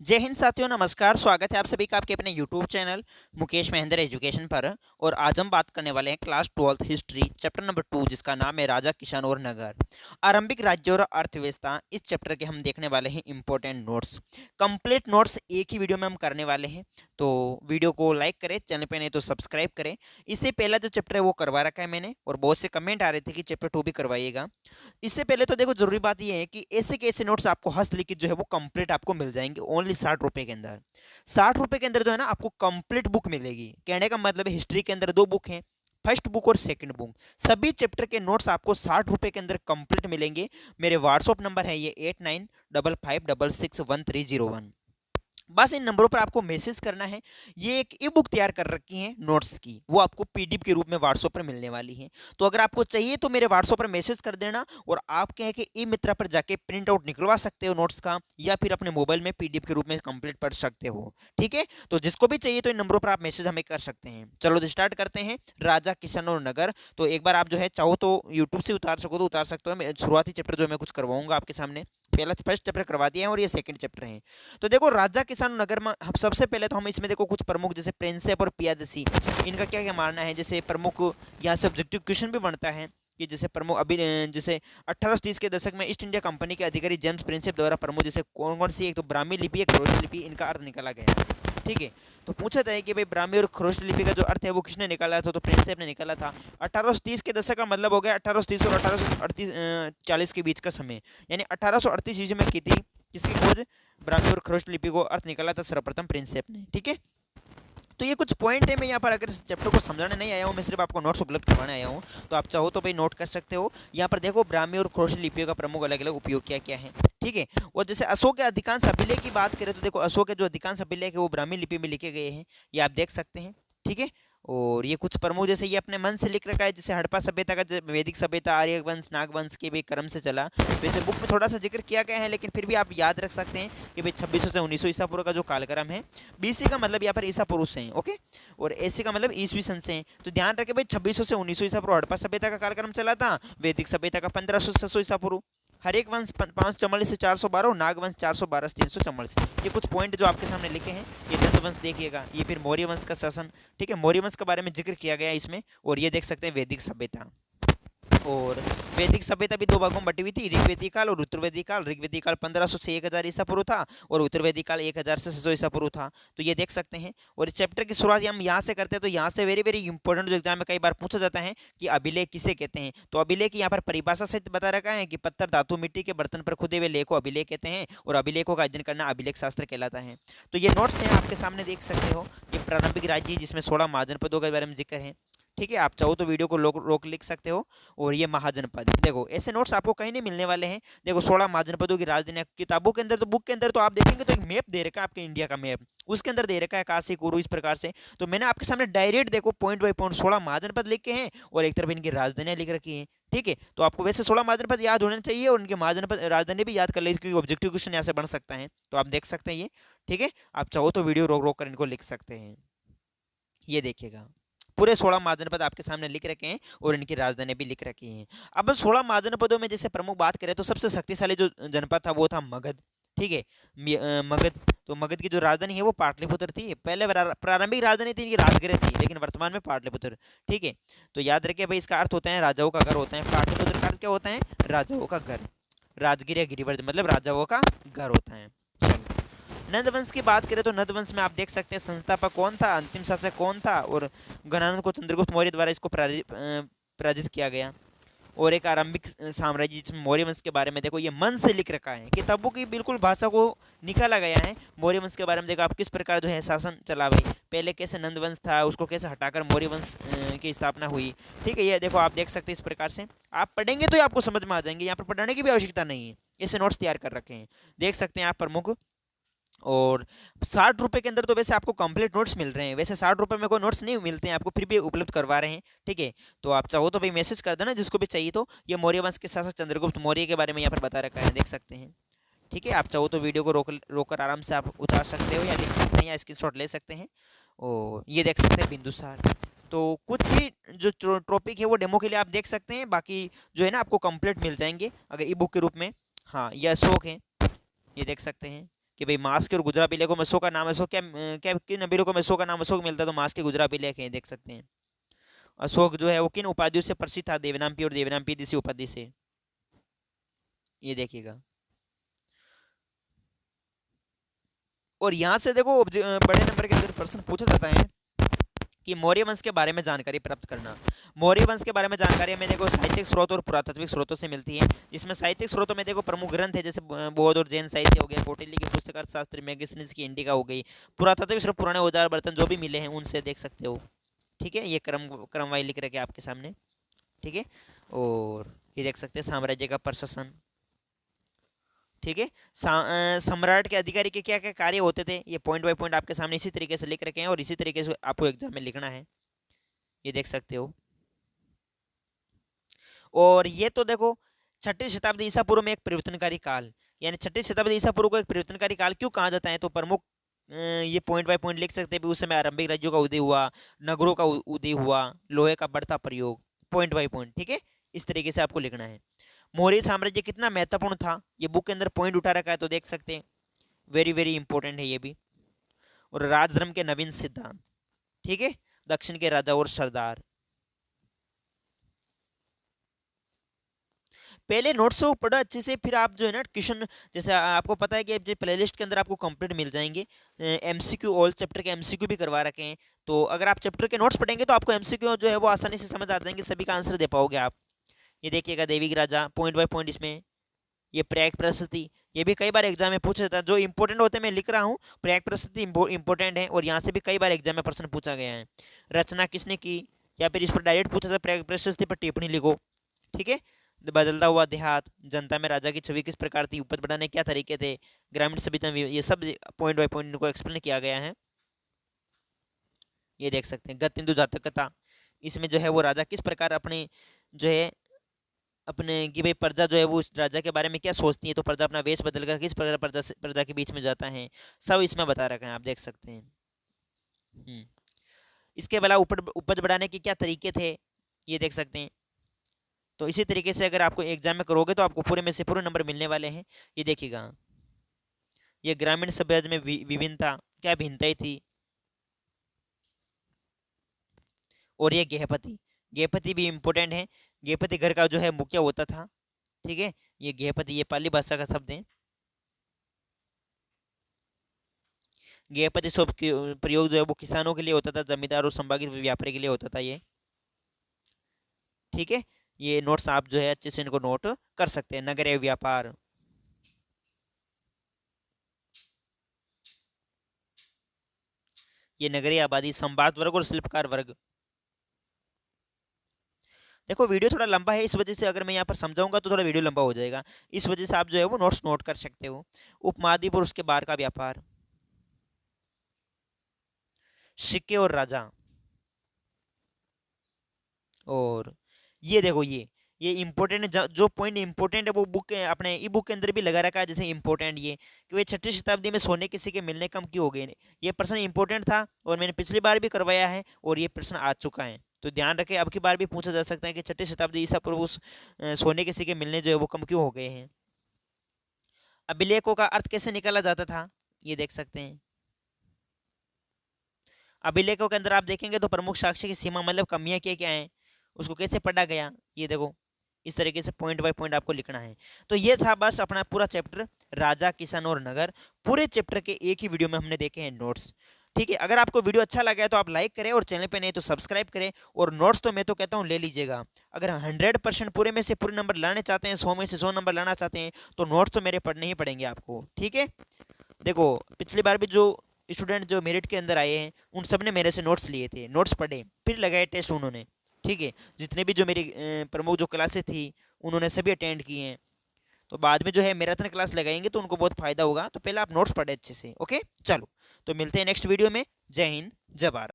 जय हिंद साथियों, नमस्कार। स्वागत है आप सभी का आपके अपने YouTube channel Mukesh Mahendra education पर। और आज हम बात करने वाले हैं class 12th history chapter number 2, जिसका नाम है राजा किसान और नगर, आरंभिक राज्य और अर्थव्यवस्था। इस चैप्टर के हम देखने वाले हैं इंपॉर्टेंट नोट्स। कंप्लीट नोट्स एक ही वीडियो में हम करने वाले हैं, तो वीडियो को लाइक करें, चैनल पर नहीं तो सब्सक्राइब करें। इससे पहला जो चैप्टर है वो करवा रखा है मैंने, और बहुत से कमेंट आ रहे थे कि चैप्टर 2 भी करवाइएगा। इससे पहले तो देखो, जरूरी बात यह है कि ऐसे के ऐसे नोट्स आपको हस्तलिखित जो है वो कंप्लीट आपको मिल जाएंगे ओनली 60 रुपए के अंदर। 60 रुपए के अंदर जो है ना, आपको कंप्लीट बुक मिलेगी। कहने का मतलब है हिस्ट्री के अंदर दो बुक हैं, फर्स्ट बुक और सेकंड बुक। सभी चैप्टर के नोट्स आपको 60 रुपए के अंदर कंप्लीट मिलेंगे। मेरे व्हाट्सअप नंबर है ये 8955661301। बस इन नंबरों पर आपको मैसेज करना है। ये एक ई बुक तैयार कर रखी है नोट्स की, वो आपको पीडीएफ के रूप में व्हाट्सएप पर मिलने वाली है। तो अगर आपको चाहिए तो मेरे व्हाट्सएप पर मैसेज कर देना, और आप कहें कि ई मित्रा पर जाके प्रिंट आउट निकलवा सकते हो नोट्स का, या फिर अपने मोबाइल में पीडीएफ के रूप में कंप्लीट पढ़ सकते हो। ठीक है, तो जिसको भी चाहिए तो इन नंबरों पर आप मैसेज हमें कर सकते हैं। चलो तो स्टार्ट करते हैं, राजा किशन और नगर। तो एक बार आप जो है चाहो तो यूट्यूब से उतार सको तो उतार सकते हो। मैं शुरुआती चैप्टर जो मैं कुछ करवाऊंगा आपके सामने, पहला फर्स्ट चैप्टर करवा दिया है और ये सेकंड चैप्टर है। तो देखो, राजा किसान नगर में हम सबसे पहले तो हम इसमें देखो कुछ प्रमुख, जैसे प्रिंसेप और पियादसी, इनका क्या क्या मानना है। जैसे प्रमुख, यहाँ से ऑब्जेक्टिव क्वेश्चन भी बनता है कि जैसे प्रमुख अभी जैसे 1830 के दशक में ईस्ट इंडिया कंपनी के अधिकारी जेम्स प्रिंसेप द्वारा प्रमुख जैसे कौन कौन सी, एक तो ब्राह्मी लिपि, एक खरोष्ट लिपि, इनका अर्थ निकाला गया है। ठीक है, तो पूछा था कि भाई ब्राह्मी और खरोष्ट लिपि का जो अर्थ है वो किसने निकाला था, तो प्रिंसेप ने निकाला था। 1830 के दशक का मतलब हो गया 1830 और 1838 40 के बीच का समय, यानी 1838 ईस्वी में की थी किसकी खोज, ब्राह्मी और खरोष्ट लिपि को अर्थ निकाला था सर्वप्रथम प्रिंसेप ने। ठीक है, तो ये कुछ पॉइंट है। मैं यहाँ पर अगर इस चैप्टर को समझाने नहीं आया हूँ, मैं सिर्फ आपको नोट्स उपलब्ध करवाने आया हूँ, तो आप चाहो तो भाई नोट कर सकते हो। यहाँ पर देखो, ब्राह्मी और खरोष्ट लिपियों का प्रमुख अलग अलग उपयोग क्या क्या है। ठीक है, और जैसे अशोक के अधिकांश अभिलेख की बात करें तो देखो, अशोक के जो अधिकांश अभिलेख है वो ब्राह्मी लिपि में लिखे गए हैं, ये आप देख सकते हैं। ठीक है, और ये कुछ प्रमुख जैसे ये अपने मन से लिख रखा है, जैसे हड़प्पा सभ्यता का वैदिक सभ्यता, आर्य वंश, नागवंश के भी क्रम से चला। वैसे बुक में थोड़ा सा जिक्र किया गया है, लेकिन फिर भी आप याद रख सकते हैं कि भाई 2600 से 1900 ईसा पूर्व का जो कालक्रम है। बीसी का मतलब यहाँ पर ईसा पुरुष से हैं, ओके, और एसी का मतलब ईसवी सन से हैं। तो ध्यान रखें भाई, 2600 से 1900 ईसा पूर्व हड़प्पा सभ्यता का कालक्रम चला था, वैदिक सभ्यता का 1500 से 600 ईसा पूर्व, हर एक वंश 544 से 412 और नागवंश 412 से 344। ये कुछ पॉइंट जो आपके सामने लिखे हैं, ये नंद वंश देखिएगा, ये फिर मौर्य वंश का शासन। ठीक है, मौर्य वंश के बारे में जिक्र किया गया है इसमें, और ये देख सकते हैं वैदिक सभ्यता। और वैदिक सभ्यता भी दो भागों में बटी हुई थी, ऋग्वेदिक काल और उत्तरवैदिक काल। ऋग्वेदिक काल 1500 से 1000 ईसा पूर्व था, और उत्तरवैदिक काल 1000 से 600 ईसा पूर्व था। तो ये देख सकते हैं। और इस चैप्टर की शुरुआत हम यहाँ से करते हैं, तो यहाँ से वेरी वेरी इंपॉर्टेंट जो एग्जाम में कई बार पूछा जाता है कि अभिलेख किसे कहते हैं। तो अभिलेख यहाँ पर परिभाषा सहित बता रखा है कि पत्थर, धातु, मिट्टी के बर्तन पर खुदे हुए लेख को अभिलेख कहते हैं, और अभिलेखों का अध्ययन करना अभिलेख शास्त्र कहलाता है। तो ये नोट्स हैं आपके सामने, देख सकते हो। ये प्रारंभिक राज्य जिसमें 16 महाजनपदों के बारे में जिक्र है। ठीक है, आप चाहो तो वीडियो को रोक लिख सकते हो। और ये महाजनपद, देखो ऐसे नोट्स आपको कहीं नहीं मिलने वाले हैं। देखो 16 महाजनपदों की राजधानी, किताबों के अंदर तो बुक के अंदर तो आप देखेंगे तो एक मैप दे रखा है आपके इंडिया का मैप, उसके अंदर दे रखा है काशी, कुरु, इस प्रकार से। तो मैंने आपके सामने डायरेक्ट देखो पॉइंट बाई पॉइंट 16 महाजनपद लिखे हैं, और एक तरफ इनकी राजधानियां लिख रखी हैं। ठीक है, तो आपको वैसे 16 महाजनपद याद होने चाहिए, और उनके महाजनपद राजधानी भी याद कर लीजिए, क्योंकि ऑब्जेक्टिव क्वेश्चन यहाँ से बन सकता है। तो आप देख सकते हैं ये। ठीक है, आप चाहो तो वीडियो रोक रोक कर इनको लिख सकते हैं। ये देखिएगा, पूरे 16 महाजनपद आपके सामने लिख रखे हैं, और इनकी राजधानी भी लिख रखी हैं। अब 16 महाजनपदों में जैसे प्रमुख बात करें तो सबसे शक्तिशाली जो जनपद था वो था मगध। ठीक है, मगध। तो मगध की जो राजधानी है वो पाटलिपुत्र थी। पहले प्रारंभिक राजधानी थी इनकी राजगृह थी, लेकिन वर्तमान में पाटलिपुत्र। ठीक है, तो याद रखिए भाई, इसका अर्थ होता है राजाओं का घर होता है। पाटलिपुत्र का अर्थ क्या होता है, राजाओं का घर। राजगिर या गिरिवर्ज मतलब राजाओं का घर होता है। नंदवंश की बात करें तो नंदवंश में आप देख सकते हैं संस्थापक कौन था, अंतिम शासक कौन था, और गणानंद को चंद्रगुप्त मौर्य द्वारा इसको पराजित किया गया। और एक आरंभिक साम्राज्य जिसमें मौर्य वंश के बारे में देखो, ये मन से लिख रखा है, किताबों की बिल्कुल भाषा को निकाला गया है। मौर्य वंश के बारे में देखो आप किस प्रकार जो है शासन चला भाई, पहले कैसे नंद वंश था, उसको कैसे हटाकर मौर्य वंश की स्थापना हुई। ठीक है, ये देखो आप देख सकते हैं। इस प्रकार से आप पढ़ेंगे तो ये आपको समझ में आ जाएंगे, यहाँ पर पढ़ाने की भी आवश्यकता नहीं है, ऐसे नोट्स तैयार कर रखे हैं, देख सकते हैं आप प्रमुख। और 60 रुपये के अंदर तो वैसे आपको कंप्लीट नोट्स मिल रहे हैं। वैसे 60 रुपये में कोई नोट्स नहीं मिलते हैं आपको, फिर भी उपलब्ध करवा रहे हैं। ठीक है, तो आप चाहो तो भाई मैसेज कर देना जिसको भी चाहिए। तो ये मौर्य वंश के शासक चंद्रगुप्त मौर्य के बारे में यहाँ पर बता रखा है, देख सकते हैं। ठीक है, आप चाहो तो वीडियो को रोक कर आराम से आप उतार सकते हो, या लिख सकते हैं, या स्क्रीनशॉट ले सकते हैं। और ये देख सकते हैं बिंदुसार। तो कुछ ही जो टॉपिक है वो डेमो के लिए आप देख सकते हैं, बाकी जो है ना आपको कंप्लीट मिल जाएंगे अगर ई बुक के रूप में। हाँ, ये अशोक है, ये देख सकते हैं। कि भाई मास के और गुजरापीले को अशोक का नाम अशोक क्या क्या किन अमीरों को अशोक का नाम अशोक मिलता है, तो मास के गुजरापीले के देख सकते हैं। अशोक जो है वो किन उपाधियों से प्रसिद्ध था, देवनामपी और देवनामपी जैसी उपाधि से, ये देखिएगा। और यहाँ से देखो बड़े नंबर के अंदर प्रश्न पूछा जाता है कि मौर्य वंश के बारे में जानकारी प्राप्त करना। मौर्य वंश के बारे में जानकारी हमें देखो साहित्यिक स्रोत और पुरातात्विक स्रोतों से मिलती है, जिसमें साहित्यिक स्रोतों में देखो प्रमुख ग्रंथ है जैसे बौद्ध और जैन साहित्य हो गया, कौटिल्य की पुस्तक अर्थशास्त्र, मैगजीन्स की इंडिका हो गई। पुरातात्विक स्रोत पुराने औजार बर्तन जो भी मिले हैं उनसे देख सकते हो, ठीक है। ये क्रम वाइज लिख रखे आपके सामने, ठीक है। और ये देख सकते हैं साम्राज्य का प्रशासन, ठीक है। सम्राट के अधिकारी के क्या क्या कार्य होते थे, ये पॉइंट बाय पॉइंट आपके सामने इसी तरीके से लिख रखे हैं और इसी तरीके से आपको एग्जाम में लिखना है, ये देख सकते हो। और ये तो देखो 6ठी शताब्दी ईसा पूर्व में एक परिवर्तनकारी काल, यानी 6ठी शताब्दी ईसा पूर्व को एक परिवर्तनकारी काल क्यों कहा जाता है, तो प्रमुख ये पॉइंट बाय पॉइंट लिख सकते हैं। उस समय आरंभिक राज्यों का उदय हुआ, नगरों का उदय हुआ, लोहे का बढ़ता प्रयोग, पॉइंट बाय पॉइंट, ठीक है। इस तरीके से आपको लिखना है। मौर्य साम्राज्य कितना महत्वपूर्ण था, ये बुक के अंदर पॉइंट उठा रखा है, तो देख सकते हैं। वेरी वेरी इंपॉर्टेंट है ये भी। और राजधर्म के नवीन सिद्धांत, ठीक है, दक्षिण के राजा और सरदार। पहले नोट्स को पढ़ो अच्छे से, फिर आप जो है ना क्वेश्चन, जैसे आपको पता है कि प्ले लिस्ट के अंदर आपको कंप्लीट मिल जाएंगे एमसीक्यू, ऑल चैप्टर के एमसीक्यू भी करवा रखे हैं। तो अगर आप चैप्टर के नोट्स पढ़ेंगे तो आपको एमसीक्यू जो है वो आसानी से समझ आ जाएंगे, सभी का आंसर दे पाओगे आप। ये देखिएगा देवी के राजा, पॉइंट बाय पॉइंट इसमें। ये प्रयाग प्रशस्ति, ये भी कई बार एग्जाम में पूछा जाता है, जो इंपॉर्टेंट होते हैं मैं लिख रहा हूँ। प्रयाग प्रशस्ति इंपॉर्टेंट है और यहाँ से भी कई बार एग्जाम में प्रश्न पूछा गया है। रचना किसने की, या फिर इस पर डायरेक्ट पूछा जाता है प्रयाग प्रशस्ति पर टिप्पणी लिखो, ठीक है। बदलता हुआ देहात, जनता में राजा की छवि किस प्रकार थी, उपज बढ़ाने क्या तरीके थे, ग्रामीण सभ्यता में, ये सब पॉइंट बाय पॉइंट को एक्सप्लेन किया गया है, ये देख सकते हैं। गतिंदु जातकता, इसमें जो है वो राजा किस प्रकार अपने जो है अपने कि भाई प्रजा जो है वो उस राजा के बारे में क्या सोचती है, तो प्रजा अपना वेश बदलकर किस प्रकार प्रजा के बीच में जाता है, सब इसमें बता रखा है, आप देख सकते हैं। इसके अलावा उपज बढ़ाने के क्या तरीके थे, ये देख सकते हैं। तो इसी तरीके से अगर आपको एग्जाम में करोगे तो आपको पूरे में से पूरे नंबर मिलने वाले हैं, ये देखिएगा। ये ग्रामीण सभ्यता में विभिन्नता, क्या भिन्नताएं थी। और ये गेहपति, गेहपति भी इम्पोर्टेंट है। गेहपति घर का जो है मुखिया होता था, ठीक है। ये गेहपति, ये पाली भाषा का शब्द है। गेहपति शब्द प्रयोग जो है वो किसानों के लिए होता था, जमींदार और संभागी व्यापारी के लिए होता था ये, ठीक है। ये नोट्स आप जो है अच्छे से इनको नोट कर सकते हैं। नगरीय व्यापार, ये नगरीय आबादी, संवाद वर्ग और शिल्पकार वर्ग। देखो वीडियो थोड़ा लंबा है, इस वजह से अगर मैं यहाँ पर समझाऊंगा तो थोड़ा वीडियो लंबा हो जाएगा, इस वजह से आप जो है वो नोट्स नोट कर सकते हो। उपमहाद्वीप और उसके बाहर का व्यापार, सिक्के और राजा। और ये देखो ये इंपॉर्टेंट, जो पॉइंट इंपॉर्टेंट है वो बुक अपने ई बुक के अंदर भी लगा रखा है, जैसे इंपॉर्टेंट ये कि भाई 6ठी शताब्दी में सोने के सिक्के मिलने कम क्यों हो गए। ये प्रश्न इंपॉर्टेंट था और मैंने पिछली बार भी करवाया है और ये प्रश्न आ चुका है, तो ध्यान रखें। अब की बार भी पूछा जा सकता है कि 6ठी शताब्दी ईसा पूर्व उस सोने के सिक्के मिलने जो है वो कम क्यों हो गए हैं। अभिलेखों का अर्थ कैसे निकाला जाता था, ये देख सकते हैं। अभिलेखों के अंदर आप देखेंगे तो प्रमुख साक्ष्य की सीमा मतलब कमियां क्या क्या हैं, उसको कैसे पढ़ा गया, ये देखो। इस तरीके से पॉइंट बाय पॉइंट आपको लिखना है। तो ये था बस अपना पूरा चैप्टर राजा, किसान और नगर। पूरे चैप्टर के एक ही वीडियो में हमने देखे हैं नोट्स, ठीक है। अगर आपको वीडियो अच्छा लगा है तो आप लाइक करें और चैनल पे नहीं तो सब्सक्राइब करें। और नोट्स तो मैं तो कहता हूँ ले लीजिएगा। अगर 100% पूरे में से पूरे नंबर लाने चाहते हैं, 100 में से 100 नंबर लाना चाहते हैं, तो नोट्स तो मेरे पढ़ने ही पड़ेंगे आपको, ठीक है। देखो पिछली बार भी जो स्टूडेंट जो मेरिट के अंदर आए हैं उन सब ने मेरे से नोट्स लिए थे, नोट्स पढ़े, फिर लगाए टेस्ट उन्होंने, ठीक है। जितने भी जो मेरी प्रमुख जो क्लासेस थी उन्होंने सभी अटेंड किए हैं। तो बाद में जो है मैराथन क्लास लगाएंगे तो उनको बहुत फायदा होगा। तो पहले आप नोट्स पढ़े अच्छे से, ओके। चलो तो मिलते हैं नेक्स्ट वीडियो में। जय हिंद, जय भारत।